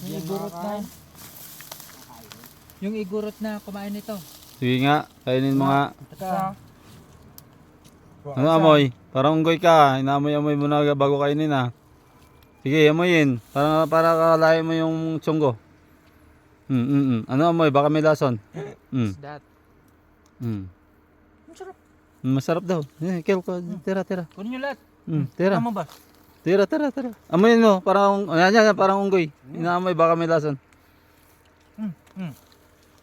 Yung igurot na. Yung igurot na kumain nito. Sige nga, kainin mo nga. Taka. Ano amoy? Parang unggoy ka. Inamoy-amoy mo na bago kainin ah. Sige, amoyin. Para kalahin mo yung tsunggo. Ano amoy? Baka may lason. That. Masarap. Masarap daw. Kel ko. Tira. Kunin nyo lahat. Tira. Tama ba? Tira. Amoyin mo. Parang, parang unggoy. Inaamoy, baka may lason.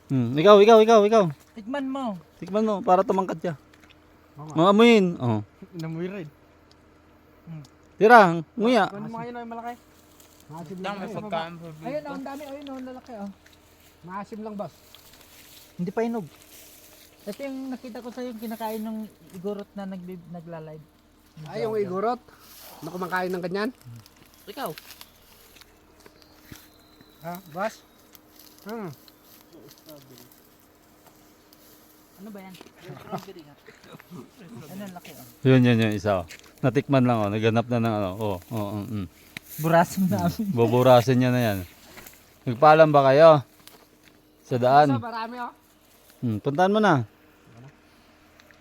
Ikaw. Tikman mo. Tikman mo, para tumangkad ka. Amoyin. Oh. Inamoy rin. Tira, nguya. Kunin mo ngayon yung malaki. Maasim lang may pagkain. Ayun oh, ang dami. Ayun oh, lalaki oh. Maasim lang boss. Hindi pa hinog. Ito yung nakita ko sa yung kinakain ng igurot na nagla-live. Ay, yung igurot. Ano kumakain ng ganyan? Ikaw. Ha, boss? Ano ba yan? Strawberry nga. Ano ang laki oh. Yun yung isa. Oh. Natikman lang oh, naganap na ng ano. Burasin namin. Buburasin niya na yan. Nagpaalam ba kayo? Sa daan. Marami oh. Puntahan mo na.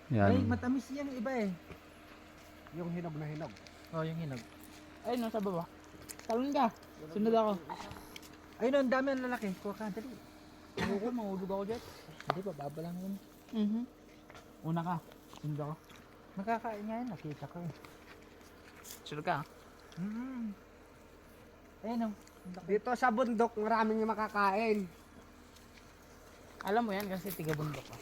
Ay, Yan. matamis yan yung iba eh. Yung hinog na hinog. Oh, yung hinog. Ay, nasa baba. Talon ka. Sunod ako. Ayun, ang dami ang lalaki. Kuha ka, dali. Ako, mahulog ako dyan. Hindi pa, baba lang yun. Una ka. Sunod ako. Nakakain nga yun, nakita ko eh. Sunod ka? Ayun oh. Dito sa bundok, maraming yung makakain. Alam mo yan kasi tiga bundok ka.